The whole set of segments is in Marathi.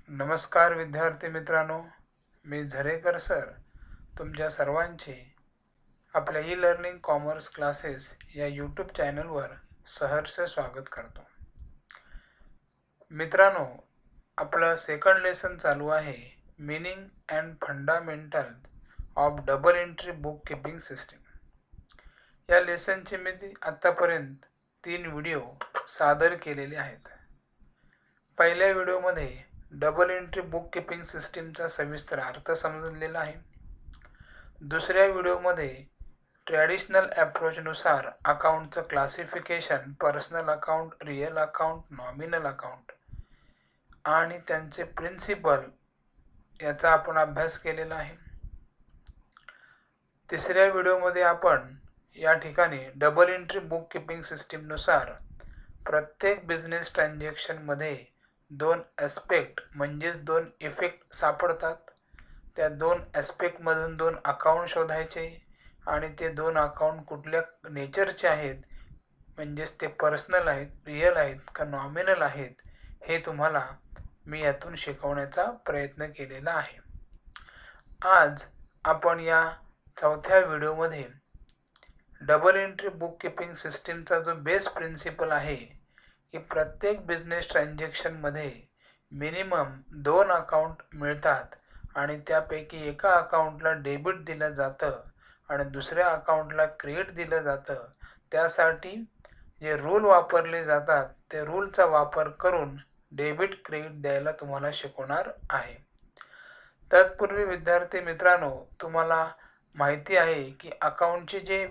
नमस्कार विद्यार्थी मित्रांनो, मी झरेकर सर तुमच्या सर्वांचे आपल्या ई लर्निंग कॉमर्स क्लासेस या यूट्यूब चॅनलवर सहर्ष स्वागत करतो. मित्रांनो, आपलं सेकंड लेसन चालू आहे meaning and fundamentals of double entry book keeping system. या लेसनचे मी आत्तापर्यंत 3 व्हिडिओ सादर केलेले आहेत. पहिल्या व्हिडिओमध्ये डबल एंट्री बुक कीपिंग सिस्टीमचा सविस्तर अर्थ समजलेला आहे. दुसऱ्या व्हिडिओमध्ये ट्रॅडिशनल अप्रोचनुसार अकाउंटचं classification, personal account, real account, nominal account आणि त्यांचे प्रिन्सिपल याचा आपण अभ्यास केलेला आहे. तिसऱ्या व्हिडिओमध्ये आपण या ठिकाणी डबल एंट्री बुक कीपिंग सिस्टीमनुसार प्रत्येक बिझनेस ट्रान्झॅक्शनमध्ये 2 ॲस्पेक्ट म्हणजेच 2 इफेक्ट सापडतात. त्या 2 ॲस्पेक्टमधून 2 अकाउंट शोधायचे आणि ते 2 अकाउंट कुठल्या नेचरचे आहेत, म्हणजेच ते पर्सनल आहेत, रिअल आहेत का नॉमिनल आहेत, हे तुम्हाला मी यातून शिकवण्याचा प्रयत्न केलेला आहे. आज आपण या चौथ्या व्हिडिओमध्ये डबल एंट्री बुक कीपिंग सिस्टीमचा जो बेस प्रिन्सिपल आहे की प्रत्येक बिझनेस ट्रान्झॅक्शनमध्ये मिनिमम 2 अकाउंट मिळतात आणि त्यापैकी एका अकाउंटला डेबिट दिलं जातं आणि दुसऱ्या अकाउंटला क्रेडिट दिलं जातं. त्यासाठी जे रूल वापरले जातात ते रूलचा वापर करून डेबिट क्रेडिट द्यायला तुम्हाला शिकवणार आहे. तत्पूर्वी विद्यार्थी मित्रांनो, तुम्हाला माहिती आहे की अकाउंटचे जे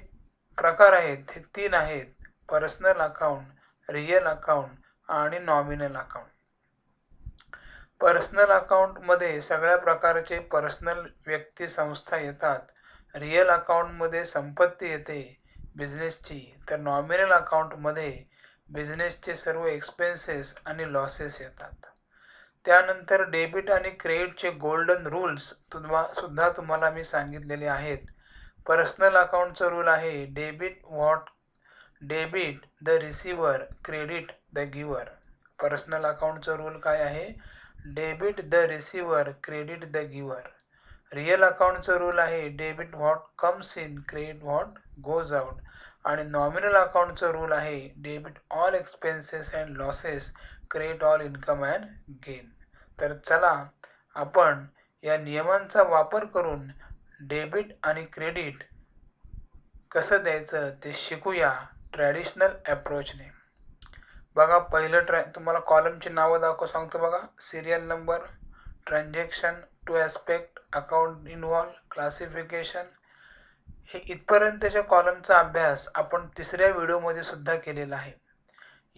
प्रकार आहेत हे 3 आहेत: पर्सनल अकाउंट, रिअल अकाउंट आणि नॉमिनल अकाउंट. पर्सनल अकाउंटमध्ये सगळ्या प्रकारचे पर्सनल व्यक्ती संस्था येतात. रिअल अकाउंटमध्ये संपत्ती येते बिझनेसची, तर नॉमिनल अकाउंटमध्ये बिझनेसचे सर्व एक्सपेन्सेस आणि लॉसेस येतात. त्यानंतर डेबिट आणि क्रेडिटचे गोल्डन रूल्स सुद्धा तुम्हाला मी सांगितलेले आहेत. पर्सनल अकाउंटचा रूल आहे debit the receiver, credit the giver. Personal अकाउंटचा रूल काय आहे? Debit the receiver, credit the giver. Real अकाउंटचा रूल आहे debit what comes in, credit what goes out. आणि नॉमिनल अकाउंटचा रूल आहे debit all expenses and losses, credit all income and gain. तर चला आपण या नियमांचा वापर करून डेबिट आणि क्रेडिट कसं द्यायचं ते शिकूया ट्रॅडिशनल अप्रोचने. बघा, पहिलं तुम्हाला कॉलमची नावं सांगतो बघा. Serial number, transaction, 2 aspect, account involve, classification. हे इथपर्यंतच्या कॉलमचा अभ्यास आपण तिसऱ्या व्हिडिओमध्ये सुद्धा केलेला आहे.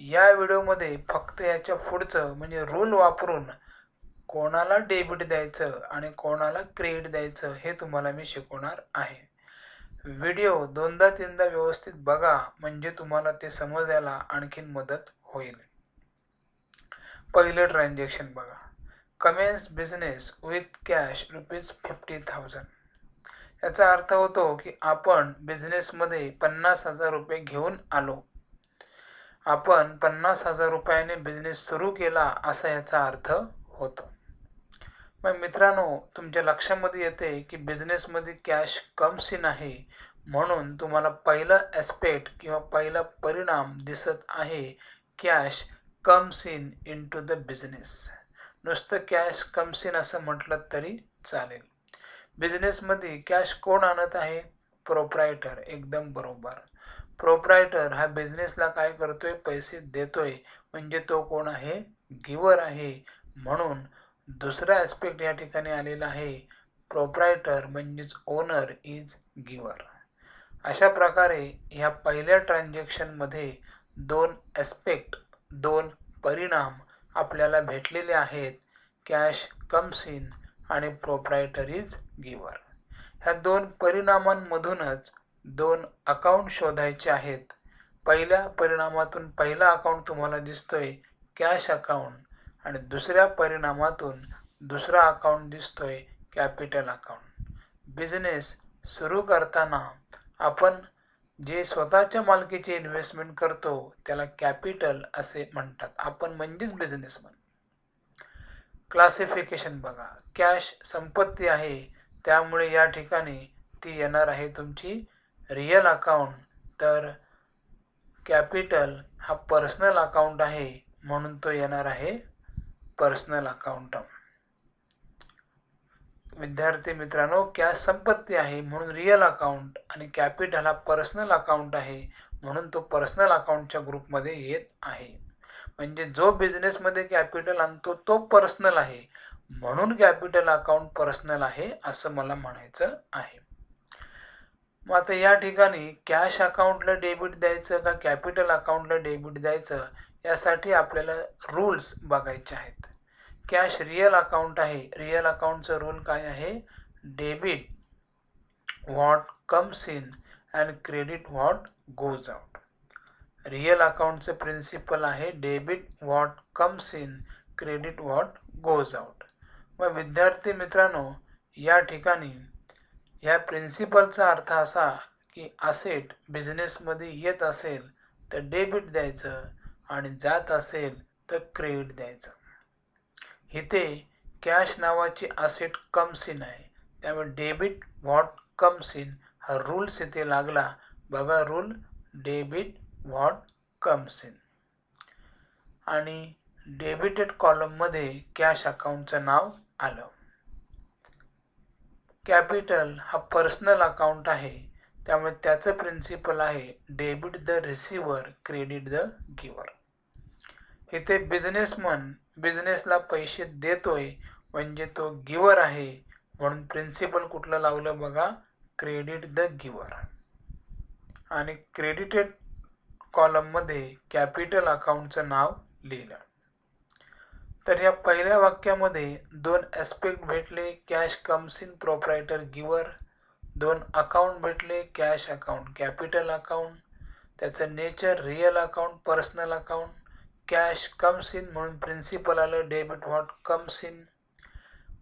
या व्हिडिओमध्ये फक्त याच्या पुढचं म्हणजे रूल वापरून कोणाला डेबिट द्यायचं आणि कोणाला क्रेडिट द्यायचं हे तुम्हाला मी शिकवणार आहे. व्हिडिओ 2दा-3दा व्यवस्थित बघा, म्हणजे तुम्हाला ते समजायला आणखीन मदत होईल. पहिलं ट्रान्झॅक्शन बघा. Cummins business with cash ₹50,000. याचा अर्थ होतो की आपण बिझनेसमध्ये 50,000 रुपये घेऊन आलो. आपण 50,000 रुपयाने बिझनेस सुरू केला असा याचा अर्थ होतो. मग मित्रांनो, तुमच्या लक्षामध्ये येते की बिझनेसमध्ये कॅश कम्स इन आहे, म्हणून तुम्हाला पहिला ॲस्पेक्ट किंवा पहिला परिणाम दिसत आहे cash comes in to the business. नुसतं कॅश कम्स इन असं म्हटलं तरी चालेल. बिझनेसमध्ये कॅश कोण आणत आहे? प्रोप्रायटर. एकदम बरोबर. प्रोप्रायटर हा बिझनेसला काय करतोय? पैसे देतोय. म्हणजे तो कोण आहे? गिव्हर आहे. म्हणून दुसरा ॲस्पेक्ट या ठिकाणी आलेला आहे. प्रोप्रायटर म्हणजेच ओनर इज गिव्हर. अशा प्रकारे ह्या पहिल्या ट्रान्झॅक्शनमध्ये 2 ॲस्पेक्ट, 2 परिणाम आपल्याला भेटलेले आहेत. कॅश कम्स इन आणि प्रोप्रायटर इज गिव्हर. ह्या 2 परिणामांमधूनच 2 अकाउंट शोधायचे आहेत. पहिल्या परिणामातून पहिला अकाउंट तुम्हाला दिसतोय कॅश अकाउंट आणि दुसऱ्या परिणामातून दुसरा अकाउंट दिसतोय कॅपिटल अकाउंट. बिझनेस सुरू करताना आपण जे स्वतःच्या मालकीचे इन्व्हेस्टमेंट करतो त्याला कॅपिटल असे म्हणतात. आपण म्हणजेच बिझनेसमन. क्लासिफिकेशन बघा, कॅश संपत्ती आहे त्यामुळे या ठिकाणी ती येणार आहे तुमची रिअल अकाउंट, तर कॅपिटल हा पर्सनल अकाउंट आहे म्हणून तो येणार आहे पर्सनल अकाउंट. विद्यार्थी मित्रांनो, कॅश संपत्ती आहे म्हणून रिअल अकाउंट आणि कॅपिटल हा पर्सनल अकाउंट आहे म्हणून तो पर्सनल अकाउंटच्या ग्रुपमध्ये येत आहे. म्हणजे जो बिझनेसमध्ये कॅपिटल आणतो तो पर्सनल आहे म्हणून कॅपिटल अकाउंट पर्सनल आहे असं मला म्हणायचं आहे. मग आता या ठिकाणी कॅश अकाउंटला डेबिट द्यायचं का कॅपिटल अकाउंटला डेबिट द्यायचं यासाठी आपल्याला रूल्स बघायचे आहेत. कॅश रिअल अकाउंट आहे, रिअल अकाउंटचं रूल काय आहे, debit what comes in and credit what goes out. Real अकाउंटचं प्रिन्सिपल आहे debit what comes in credit what goes out. मग विद्यार्थी मित्रांनो, या ठिकाणी या प्रिन्सिपलचा अर्थ असा की असेट बिझनेसमध्ये येत असेल तर डेबिट द्यायचं आणि जात असेल तर क्रेडिट द्यायचं. इथे कॅश नावाची असेट कम्स इन आहे त्यामुळे डेबिट व्हॉट कम्स इन हा रूल्स इथे लागला. बघा rule, debit what comes in. आणि डेबिटेड कॉलममध्ये कॅश अकाउंटचं नाव आलं. कॅपिटल हा पर्सनल अकाउंट आहे त्यामुळे त्याचं प्रिन्सिपल आहे debit the receiver credit the giver. इथे बिझनेसमन बिझनेसला पैसे देतोय म्हणजे तो गिव्हर आहे म्हणून प्रिन्सिपल कुठलं लावलं बघा, क्रेडिट द गिव्हर. आणि क्रेडिटेड कॉलममध्ये कॅपिटल अकाउंटचं नाव लिहिलं. तर या पहिल्या वाक्यामध्ये दोन ॲस्पेक्ट भेटले, cash comes in proprietor giver. दोन अकाउंट भेटले, कॅश अकाउंट कॅपिटल अकाउंट. त्याचं nature real account personal account. Cash comes in म्हणून प्रिन्सिपल आलं debit what comes in.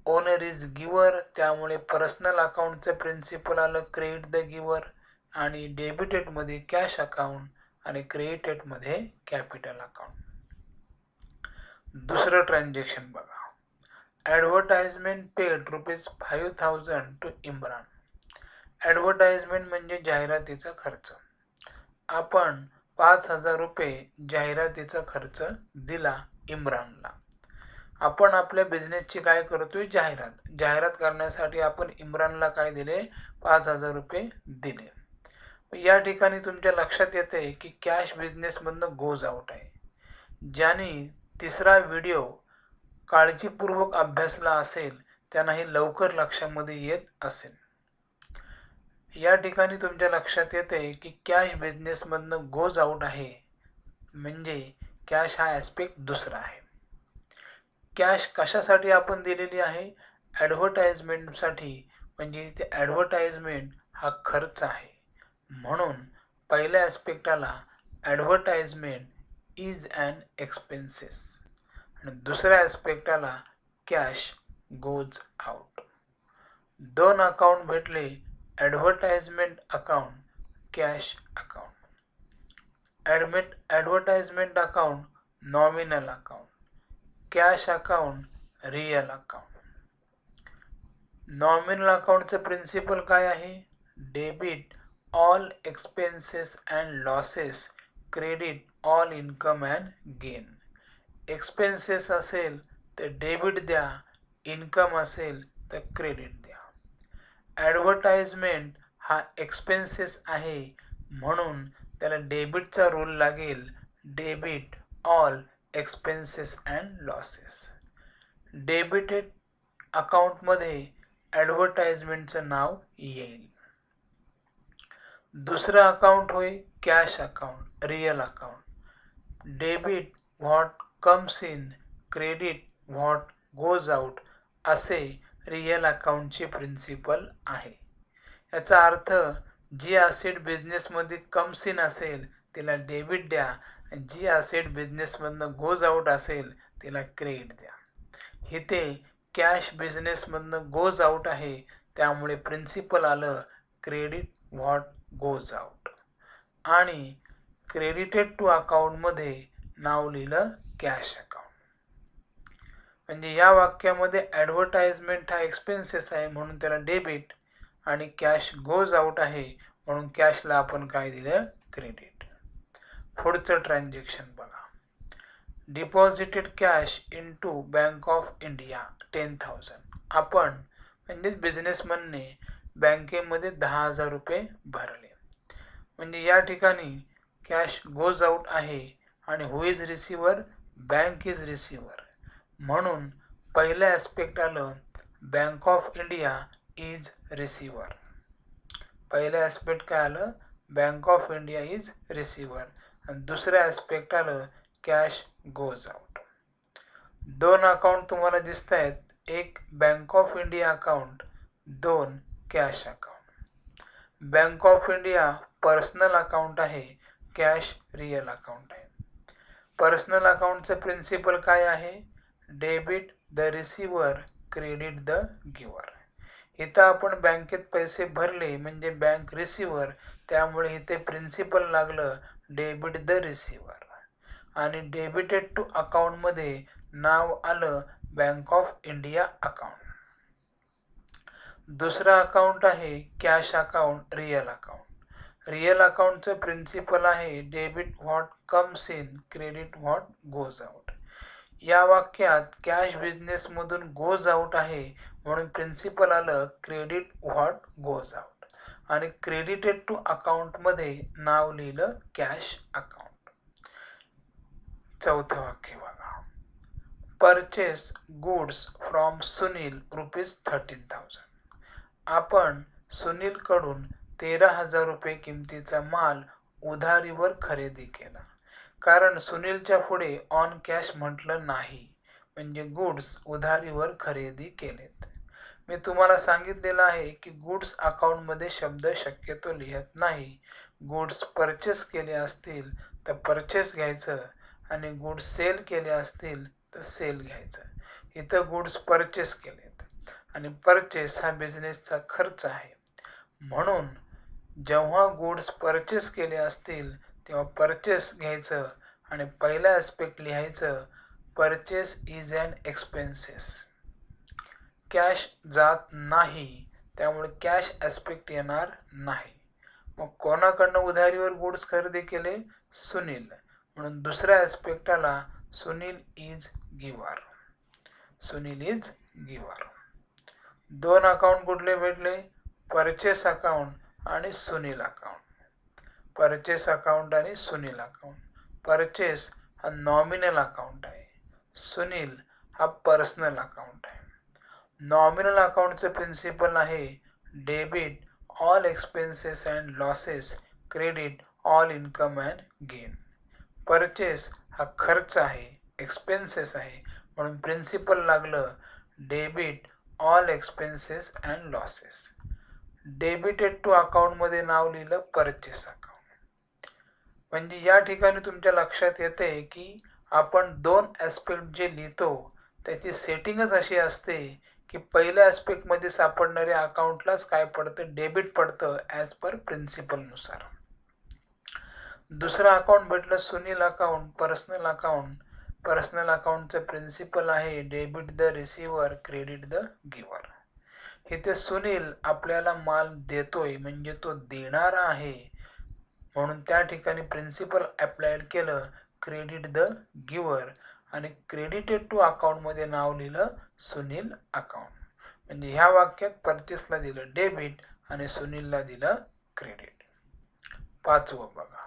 Owner is giver त्यामुळे पर्सनल अकाउंटचं प्रिन्सिपल आलं क्रेडिट द गिव्हर. आणि डेबिटेडमध्ये कॅश अकाउंट आणि क्रेडिटेडमध्ये कॅपिटल अकाउंट. दुसरं ट्रान्झॅक्शन बघा, advertisement paid ₹5,000 to Imran. Advertisement म्हणजे जाहिरातीचा खर्च. आपण ₹5,000 जाहिरातीचा खर्च दिला इम्रानला. आपण आपल्या बिझनेसची काय करतोय, जाहिरात करण्यासाठी आपण इम्रानला काय दिले, ₹5,000 दिले. या ठिकाणी तुमच्या लक्षात येते की कॅश बिझनेसमधनं गोज आउट आहे. ज्याने तिसरा व्हिडिओ काळजीपूर्वक अभ्यासला असेल त्यांना हे लवकर लक्षामध्ये येत असेल. या ठिकाणी तुमच्या लक्षात येते की कॅश बिझनेसमधनं गोज आउट आहे म्हणजे कॅश हा ॲस्पेक्ट दुसरा आहे. कॅश कशासाठी आपण दिलेली आहे, ॲडव्हर्टाइजमेंटसाठी, म्हणजे इथे ॲडव्हर्टाइजमेंट हा खर्च आहे म्हणून पहिल्या ॲस्पेक्टाला ॲडव्हर्टाइजमेंट इज ॲन एक्सपेन्सेस आणि दुसऱ्या ॲस्पेक्टाला कॅश गोज आउट. दोन अकाउंट भेटले, advertisement account, cash account. Advertisement account nominal account, cash account real account. Nominal अकाउंटचं प्रिन्सिपल काय आहे, debit all expenses and losses, credit all income and gain. Expenses असेल तर डेबिट द्या, इन्कम असेल तर क्रेडिट द्या. ॲडव्हर्टाइजमेंट हा एक्सपेन्सेस आहे म्हणून त्याला डेबिटचा रूल लागेल, debit all expenses and losses. Debited अकाउंटमध्ये ॲडव्हर्टाइजमेंटचं नाव येईल. दुसरं अकाउंट होय cash account, real account. Debit what comes in, credit what goes out असे रिअल अकाउंटचे प्रिन्सिपल आहे. याचा अर्थ जी असेट बिझनेसमध्ये कम्स इन असेल तिला डेबिट द्या, जी असेट बिझनेसमधनं गोज आउट असेल तिला क्रेडिट द्या. इथे कॅश बिझनेसमधनं गोज आउट आहे त्यामुळे प्रिन्सिपल आलं क्रेडिट व्हॉट गोज आउट. आणि क्रेडिटेड टू अकाउंटमध्ये नाव लिहिलं कॅश अकाउंट. म्हणजे या वाक्यामध्ये ॲडव्हर्टाइजमेंट हा एक्सपेन्सेस आहे म्हणून त्याला डेबिट, आणि कॅश गोज आउट आहे म्हणून कॅशला आपण काय दिलं, क्रेडिट. पुढचं ट्रान्झॅक्शन बघा. Deposited cash in to bank of India 10,000. आपण म्हणजेच बिझनेसमनने बँकेमध्ये 10,000 रुपये भरले. म्हणजे या ठिकाणी कॅश गोज आउट आहे आणि who is receiver, bank is receiver. म्हणून पहिलं ॲस्पेक्ट आलं bank of India is receiver. पहिलं ॲस्पेक्ट काय आलं, bank of India is receiver. आणि दुसरं ॲस्पेक्ट आलं कॅश गोज आउट. दोन अकाउंट तुम्हाला दिसत आहेत, एक बँक ऑफ इंडिया अकाउंट, दोन cash account. Bank of India personal account आहे, कॅश रिअल अकाउंट आहे. पर्सनल अकाउंटचं प्रिन्सिपल काय आहे, debit the receiver, credit the giver. इथं आपण बँकेत पैसे भरले म्हणजे बँक रिसिव्हर, त्यामुळे इथे प्रिन्सिपल लागलं डेबिट द रिसिव्हर. आणि डेबिटेड टू अकाउंटमध्ये नाव आलं बँक ऑफ इंडिया अकाउंट. दुसरा अकाउंट आहे cash account, real account. Real अकाउंटचं प्रिन्सिपल आहे debit what comes in, credit what goes out. या वाक्यात कॅश बिझनेसमधून गोज आउट आहे म्हणून प्रिन्सिपल आलं क्रेडिट व्हॉट गोज आउट. आणि क्रेडिटेड टू अकाउंटमध्ये नाव लिहिलं कॅश अकाउंट. चौथं वाक्य बघा. Purchase goods from Sunil ₹13,000. आपण सुनीलकडून 13,000 रुपये किमतीचा माल उधारीवर खरेदी केला. कारण सुनीलच्या पुढे ऑन कॅश म्हटलं नाही, म्हणजे गुड्स उधारीवर खरेदी केलेत. मी तुम्हाला सांगितलेलं आहे की गुड्स अकाउंटमध्ये शब्द शक्यतो लिहत नाही. गुड्स परचेस केले असतील तर परचेस घ्यायचं आणि गुड्स सेल केले असतील तर सेल घ्यायचं. इथं गुड्स परचेस केलेत आणि परचेस हा बिझनेसचा खर्च आहे. म्हणून जेव्हा गुड्स परचेस केले असतील तेव्हा परचेस घ्यायचं आणि पहिला ॲस्पेक्ट लिहायचं purchase is an expenses. Cash जात नाही त्यामुळे कॅश ॲस्पेक्ट येणार नाही. मग कोणाकडनं उधारीवर गुड्स खरेदी केले, सुनील, म्हणून दुसऱ्या ॲस्पेक्ट आला Sunil is giver. Sunil is giver. दोन अकाउंट कुठले भेटले, परचेस अकाउंट आणि सुनील अकाउंट. परचेस अकाउंट आणि सुनील अकाउंट. परचेस हा नॉमिनल अकाउंट आहे, सुनील हा पर्सनल अकाउंट आहे. नॉमिनल अकाउंटचं प्रिन्सिपल आहे debit all expenses and losses, credit all income and gain. Purchase हा खर्च आहे, एक्सपेन्सेस आहे, म्हणून प्रिन्सिपल लागलं debit all expenses and losses. Debited to अकाउंटमध्ये नाव लिहिलं परचेस अकाउंट. म्हणजे या ठिकाणी तुमच्या लक्षात येते की आपण दोन ॲस्पेक्ट जे लिहितो त्याची सेटिंगच अशी असते की पहिल्या ॲस्पेक्टमध्ये सापडणाऱ्या अकाउंटलाच काय पडतं, डेबिट पडतं ॲज पर प्रिन्सिपलनुसार. दुसरं अकाउंट भेटलं Sunil account, personal account. Personal अकाउंटचं प्रिन्सिपल आहे debit the receiver, credit the giver. इथे सुनील आपल्याला माल देतोय म्हणजे तो देणारा आहे म्हणून त्या ठिकाणी प्रिन्सिपल अप्लाइड केलं क्रेडिट द गिव्हर. आणि क्रेडिटेड टू अकाउंटमध्ये नाव लिहिलं सुनील अकाउंट. म्हणजे ह्या वाक्यात परचेसला दिलं डेबिट आणि सुनीलला दिलं क्रेडिट. पाचवं बघा.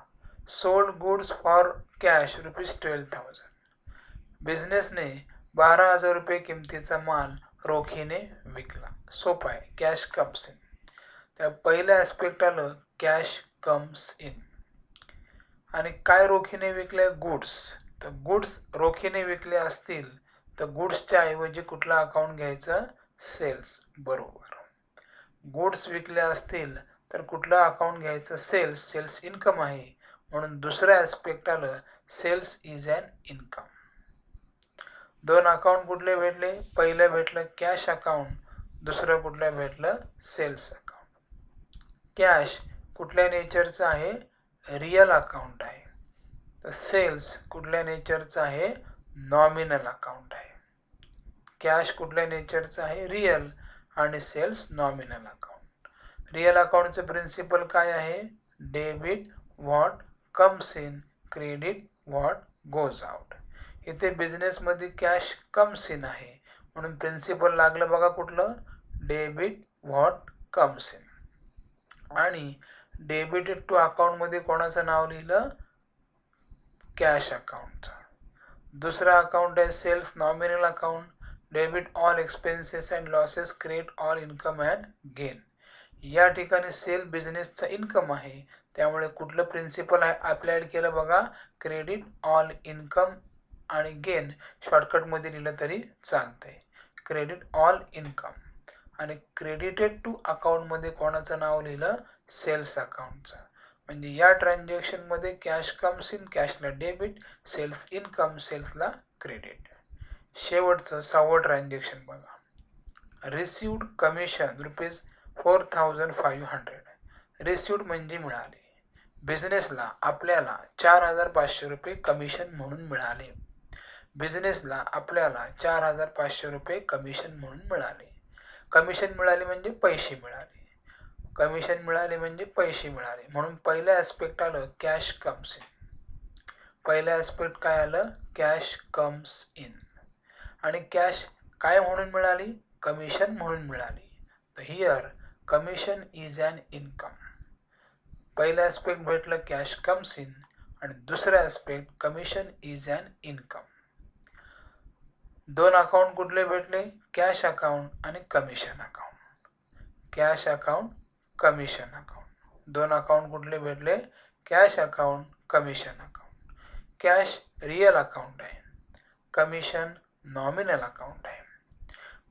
Sold goods for cash ₹12,000. बिझनेसने 12,000 रुपये किमतीचा माल रोखीने विकला. सोपं आहे, कॅश कम्स इन. त्या पहिलं ॲस्पेक्ट आलं कॅश कम्स इन. आणि काय रोखीने विकले, गुड्स. तर गुड्स रोखीने विकले असतील तर गुड्सच्या ऐवजी कुठला अकाउंट घ्यायचं, सेल्स. बरोबर. गुड्स विकले असतील तर कुठलं अकाउंट घ्यायचं, सेल्स. सेल्स इन्कम आहे म्हणून दुसरं ॲस्पेक्ट आलं सेल्स इज ॲन इन्कम. दोन अकाउंट कुठले भेटले, पहिलं भेटलं कॅश अकाउंट, दुसरं कुठलं भेटलं सेल्स अकाउंट. कॅश कुठल्या नेचरचं आहे, रिअल अकाउंट आहे. तर सेल्स कुठल्या नेचरचं आहे, नॉमिनल अकाउंट आहे. कॅश कुठल्या नेचरचं आहे, रिअल, आणि सेल्स नॉमिनल अकाउंट. रिअल अकाउंटचं प्रिन्सिपल काय आहे, debit what comes in, credit what goes out. इथे बिझनेसमध्ये कॅश कम्स इन आहे म्हणून प्रिन्सिपल लागलं बघा कुठलं, डेबिट व्हॉट कम्स इन. आणि डेबिटेड टू अकाउंटमध्ये कोणाचं नाव लिहिलं, कॅश अकाउंटचं. दुसरा अकाउंट आहे sales nominal account, debit all expenses and losses, credit all income and gain. या ठिकाणी सेल बिझनेसचा इन्कम आहे त्यामुळे कुठलं प्रिन्सिपल आहे अप्लाइड केलं बघा, क्रेडिट ऑल इन्कम आणि गेन शॉर्टकटमध्ये लिहिलं तरी चालतंय, क्रेडिट ऑल इन्कम. आणि क्रेडिटेड टू अकाउंटमध्ये कोणाचं नाव लिहिलं, सेल्स अकाउंटचं. म्हणजे या ट्रान्झॅक्शनमध्ये कॅश कम्स इन, कॅशला डेबिट, सेल्स इन्कम, सेल्सला क्रेडिट. शेवटचं 6वं ट्रान्झॅक्शन बघा, रिसिव्ड कमिशन ₹4,500. रिसिव्ड म्हणजे मिळाले, बिझनेसला आपल्याला ₹4,500 कमिशन म्हणून मिळाले. बिझनेसला आपल्याला ₹4,500 कमिशन म्हणून मिळाले. कमिशन मिळाले म्हणजे पैसे मिळाले, कमिशन मिळाले म्हणजे पैसे मिळाले. म्हणून पहिलं ॲस्पेक्ट आलं कॅश कम्स इन. पहिलं ॲस्पेक्ट काय आलं, कॅश कम्स इन. आणि कॅश काय म्हणून मिळाली, कमिशन म्हणून मिळाली. तर here commission is an income. पहिलं ॲस्पेक्ट भेटलं कॅश कम्स इन आणि दुसरं aspect commission is an income. 2 account कुठले भेटले, कॅश अकाउंट आणि commission account. Cash account, commission account. 2 account कुठले भेटले, cash account, commission account. Cash real account आहे, कमिशन नॉमिनल अकाउंट आहे.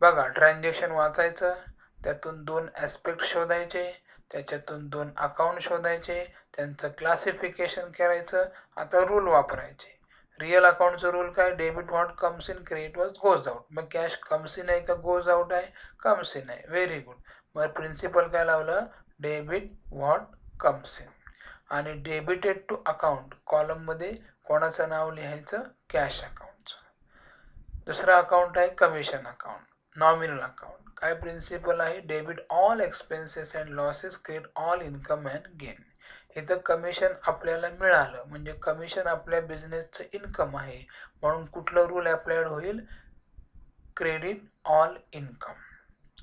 बघा ट्रान्झॅक्शन वाचायचं, त्यातून 2 ॲस्पेक्ट शोधायचे, त्याच्यातून 2 अकाउंट शोधायचे, त्यांचं क्लासिफिकेशन करायचं. आता रूल वापरायचे. रिअल अकाउंटचं रूल काय, debit what comes in, credit what goes out. मग कॅश कम्स इन आहे का गोज आउट आहे, कम्स इन आहे, व्हेरी गुड. मग प्रिन्सिपल काय लावलं, डेबिट व्हॉट कम्स इन. आणि डेबिटेड टू अकाउंट कॉलममध्ये कोणाचं नाव लिहायचं, कॅश अकाउंटचं. दुसरा अकाउंट आहे कमिशन अकाउंट, नॉमिनल अकाउंट. काय प्रिन्सिपल आहे, debit all expenses and losses, credit all income and gain. इथं कमिशन आपल्याला मिळालं म्हणजे कमिशन आपल्या बिझनेसचं इन्कम आहे म्हणून कुठलं रूल अप्लाइड होईल, क्रेडिट ऑल इन्कम.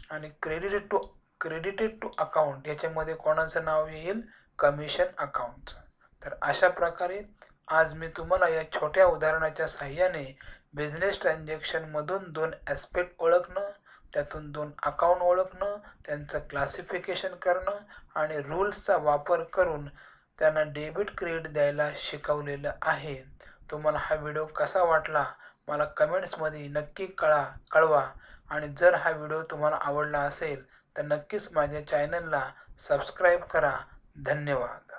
आणि क्रेडिटेड टू अकाउंट याच्यामध्ये कोणाचं नाव येईल, कमिशन अकाउंटचं. तर अशा प्रकारे आज मी तुम्हाला या छोट्या उदाहरणाच्या साहाय्याने बिझनेस ट्रान्झॅक्शनमधून 2 ॲस्पेक्ट ओळखणं, त्यातून 2 अकाउंट ओळखणं, त्यांचं क्लासिफिकेशन करणं आणि रूल्सचा वापर करून त्यांना डेबिट क्रेडिट द्यायला शिकवलेलं आहे. तुम्हाला हा व्हिडिओ कसा वाटला मला कमेंट्समध्ये नक्की कळवा. आणि जर हा व्हिडिओ तुम्हाला आवडला असेल तर नक्कीच माझ्या चॅनलला सबस्क्राईब करा. धन्यवाद.